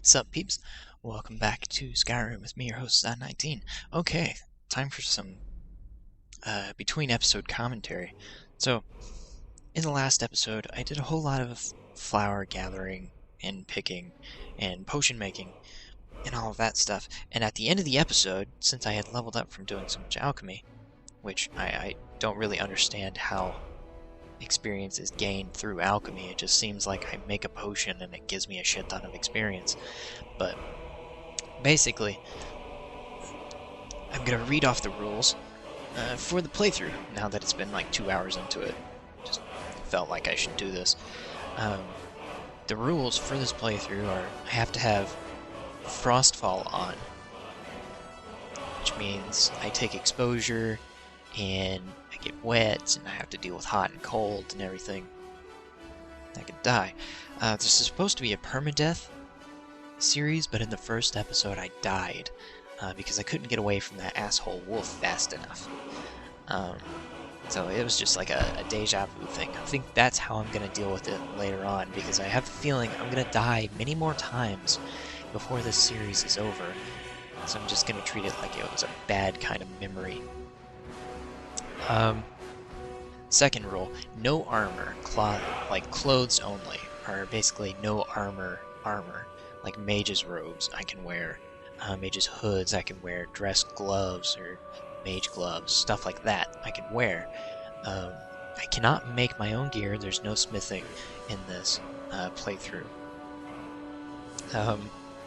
Sup peeps, welcome back to Skyrim with me, your host, Zod19. Okay, time for some between episode commentary. So, in the last episode, I did a whole lot of flower gathering and picking and potion making and all of that stuff. And at the end of the episode, since I had leveled up from doing so much alchemy, which I don't really understand how experience is gained through alchemy, it just seems like I make a potion and it gives me a shit ton of experience. But basically, I'm going to read off the rules for the playthrough, now that it's been like 2 hours into it. Just felt like I should do this. The rules for this playthrough are I have to have Frostfall on, which means I take exposure and I get wet and I have to deal with hot and cold and everything. I could die. This is supposed to be a permadeath series, but in the first episode I died because I couldn't get away from that asshole wolf fast enough. So it was just like a deja vu thing. I think that's how I'm going to deal with it later on, because I have the feeling I'm going to die many more times before this series is over. So I'm just going to treat it like it was a bad kind of memory. Second rule, no armor. Clothes only, or basically no armor. Like mage's robes I can wear, mage's hoods I can wear, dress gloves or mage gloves, stuff like that I can wear. I cannot make my own gear. There's no smithing in this playthrough.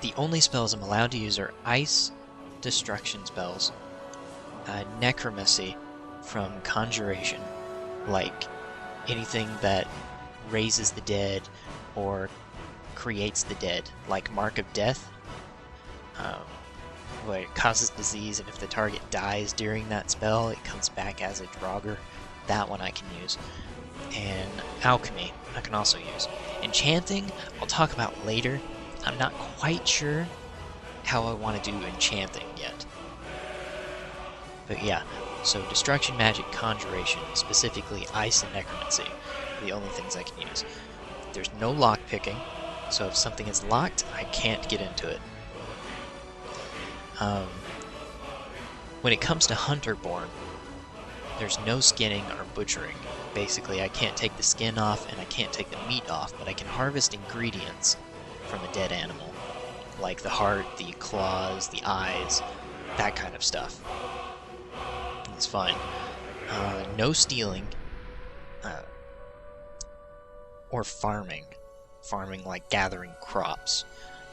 The only spells I'm allowed to use are ice destruction spells, necromancy from conjuration, like anything that raises the dead or creates the dead, like Mark of Death, where it causes disease, and if the target dies during that spell, it comes back as a Draugr. That one I can use. And alchemy I can also use. Enchanting I'll talk about later. I'm not quite sure how I want to do enchanting yet. But yeah, so destruction, magic, conjuration, specifically ice and necromancy, are the only things I can use. There's no lock picking, so if something is locked, I can't get into it. When it comes to Hunterborn, there's no skinning or butchering. Basically, I can't take the skin off and I can't take the meat off, but I can harvest ingredients from a dead animal, like the heart, the claws, the eyes, that kind of stuff. It's fine. No stealing, or farming. Farming like gathering crops.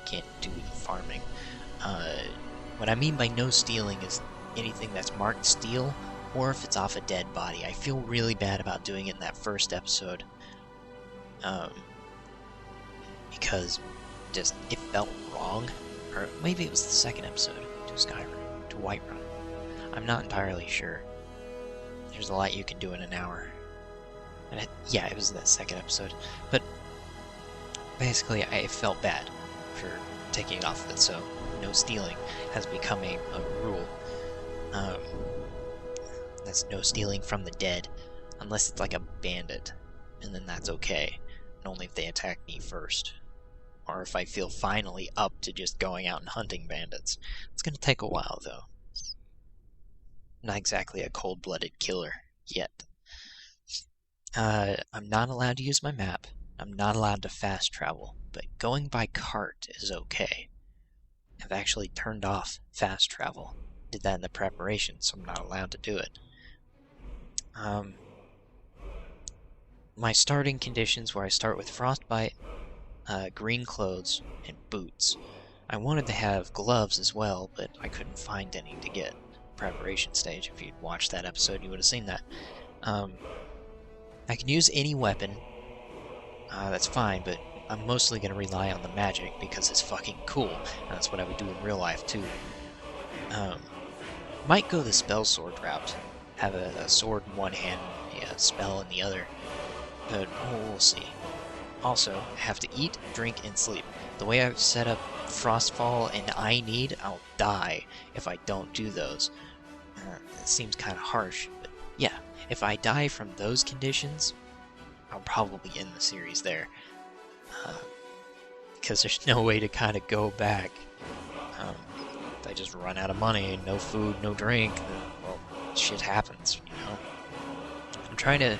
Can't do farming. What I mean by no stealing is anything that's marked steal, or if it's off a dead body. I feel really bad about doing it in that first episode, because just it felt wrong. Or maybe it was the second episode to Skyrim, to Whiterun. I'm not entirely sure. There's a lot you can do in an hour. And yeah, it was that second episode. But basically, I felt bad for taking it off of it, so no stealing has become a rule. That's no stealing from the dead, unless it's like a bandit, and then that's okay, and only if they attack me first. Or if I feel finally up to just going out and hunting bandits. It's gonna take a while, though. Not exactly a cold-blooded killer yet. I'm not allowed to use my map. I'm not allowed to fast travel, but going by cart is okay. I've actually turned off fast travel. Did that in the preparation, so I'm not allowed to do it. My starting conditions, where I start with frostbite, green clothes, and boots. I wanted to have gloves as well, but I couldn't find any to get. Preparation stage. If you'd watched that episode, you would have seen that. I can use any weapon. That's fine, but I'm mostly going to rely on the magic because it's fucking cool. And that's what I would do in real life too. Might go the spell sword route. Have a sword in one hand, a spell in the other. But we'll see. Also, I have to eat, drink, and sleep. The way I've set up Frostfall and I Need, I'll die if I don't do those. It seems kind of harsh, but yeah, if I die from those conditions, I'll probably end the series there. because there's no way to kind of go back. If I just run out of money, no food, no drink, then, well, shit happens, you know? I'm trying to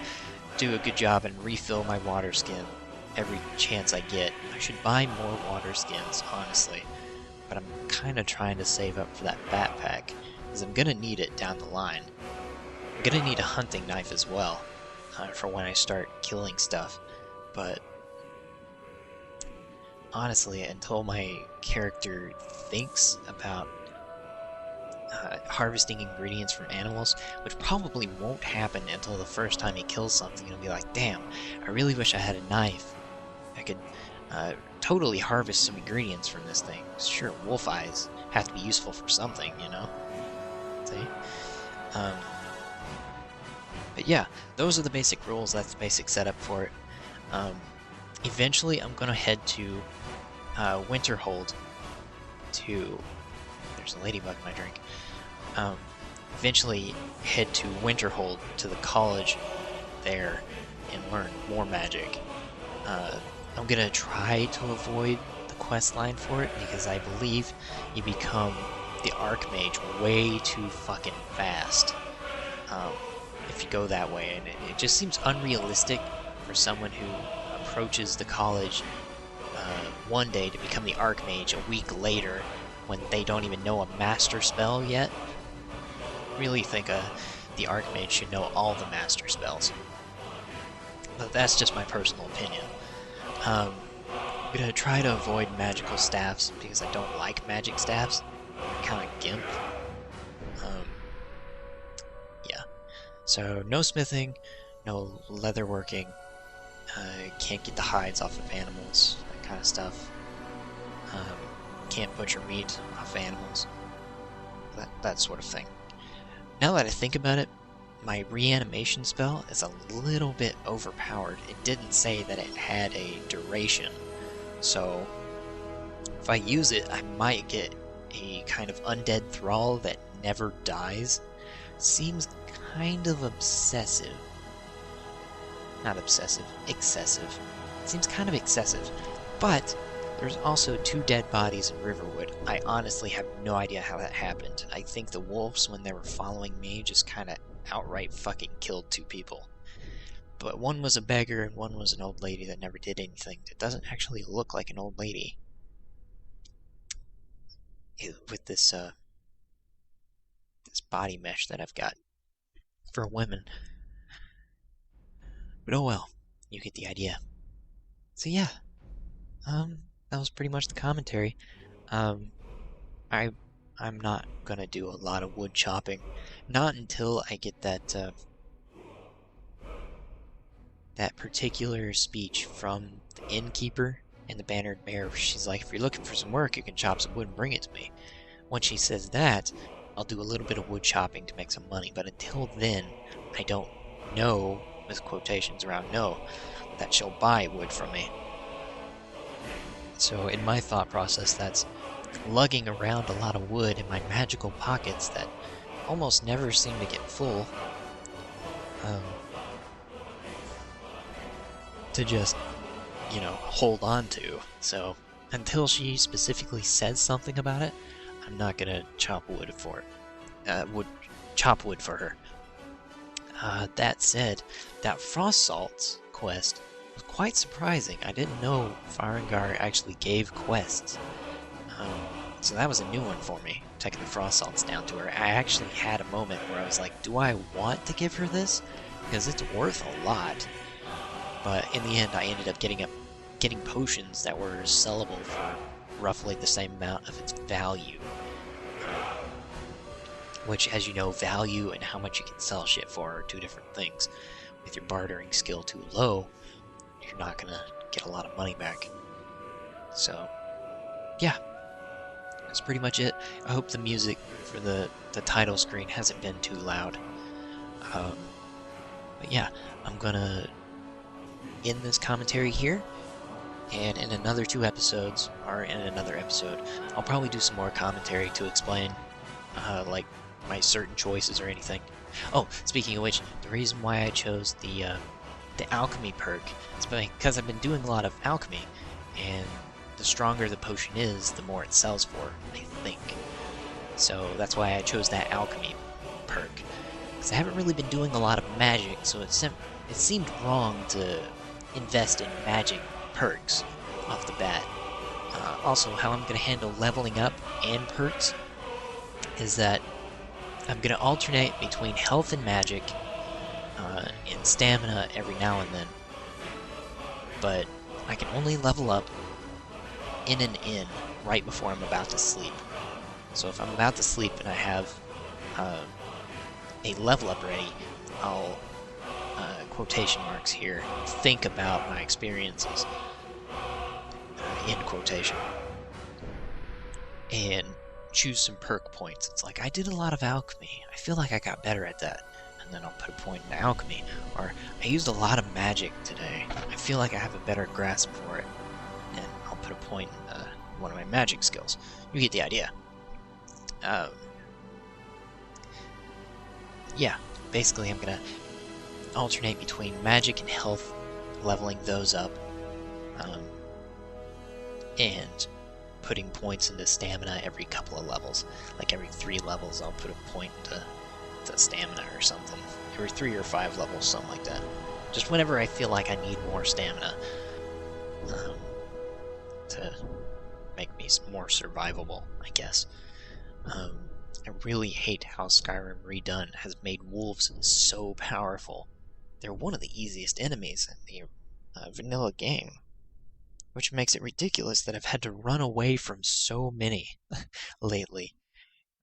do a good job and refill my water skin every chance I get. I should buy more water skins, honestly, but I'm kind of trying to save up for that backpack, because I'm going to need it down the line. I'm going to need a hunting knife as well, for when I start killing stuff, but honestly, until my character thinks about harvesting ingredients from animals, which probably won't happen until the first time he kills something, he'll be like, damn, I really wish I had a knife. I could totally harvest some ingredients from this thing. Sure, wolf eyes have to be useful for something, you know? See? But yeah, those are the basic rules, that's the basic setup for it. Eventually, I'm going to head to Winterhold to... There's a ladybug in my drink. Eventually head to Winterhold, to the college there, and learn more magic. I'm going to try to avoid the quest line for it, because I believe you become the Archmage way too fucking fast if you go that way, and it just seems unrealistic for someone who approaches the college one day to become the Archmage a week later when they don't even know a master spell yet. I really think the Archmage should know all the master spells. But that's just my personal opinion. I'm going to try to avoid magical staffs because I don't like magic staffs. I'm kind of gimp. Yeah. So no smithing, no leatherworking. Can't get the hides off of animals, that kind of stuff. Can't butcher meat off animals. That sort of thing. Now that I think about it, my reanimation spell is a little bit overpowered. It didn't say that it had a duration, so if I use it, I might get a kind of undead thrall that never dies. Seems kind of obsessive. Not obsessive, excessive. Seems kind of excessive, but there's also 2 dead bodies in Riverwood. I honestly have no idea how that happened. I think the wolves, when they were following me, just kind of outright fucking killed 2 people. But one was a beggar and one was an old lady that never did anything. It doesn't actually look like an old lady. With this, this body mesh that I've got for women. But oh well, you get the idea. So yeah, that was pretty much the commentary. I'm not gonna do a lot of wood chopping, not until I get that that particular speech from the innkeeper and the bannered mare. She's like, if you're looking for some work, you can chop some wood and bring it to me. Once she says that, I'll do a little bit of wood chopping to make some money. But until then, I don't know, with quotations around know, that she'll buy wood from me. So in my thought process, that's lugging around a lot of wood in my magical pockets that almost never seem to get full, to just, you know, hold on to. So until she specifically says something about it, I'm not gonna chop wood for it. Chop wood for her. That said, that Frost Salts quest was quite surprising. I didn't know Farengar actually gave quests. So that was a new one for me, taking the Frost Salts down to her. I actually had a moment where I was like, do I want to give her this? Because it's worth a lot. But in the end, I ended up getting potions that were sellable for roughly the same amount of its value. Which, as you know, value and how much you can sell shit for are 2 different things. With your bartering skill too low, you're not gonna get a lot of money back. So, yeah. That's pretty much it. I hope the music for the title screen hasn't been too loud. But yeah, I'm gonna end this commentary here. And in another 2 episodes, or in another episode, I'll probably do some more commentary to explain, like, my certain choices or anything. Oh, speaking of which, the reason why I chose the alchemy perk is because I've been doing a lot of alchemy, and the stronger the potion is, the more it sells for, I think. So that's why I chose that alchemy perk. Because I haven't really been doing a lot of magic, so it seemed wrong to invest in magic perks off the bat. Also, how I'm going to handle leveling up and perks is that I'm going to alternate between health and magic and stamina every now and then. But I can only level up in an inn right before I'm about to sleep. So if I'm about to sleep and I have a level up ready, I'll, quotation marks here, think about my experiences, end quotation, and choose some perk points. It's like, I did a lot of alchemy, I feel like I got better at that, and then I'll put a point in alchemy. Or, I used a lot of magic today, I feel like I have a better grasp for it, and I'll put a point in one of my magic skills. You get the idea. Yeah, basically I'm gonna alternate between magic and health, leveling those up, and putting points into stamina every couple of levels. Like every 3 levels I'll put a point to stamina or something. Every 3 or 5 levels, something like that. Just whenever I feel like I need more stamina to make me more survivable, I guess. I really hate how Skyrim Redone has made wolves so powerful. They're one of the easiest enemies in the vanilla game, which makes it ridiculous that I've had to run away from so many lately.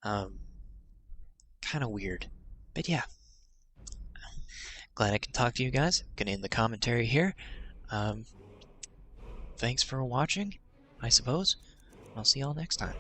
Kind of weird. But yeah. Glad I can talk to you guys. Gonna end the commentary here. Thanks for watching, I suppose. I'll see y'all next time.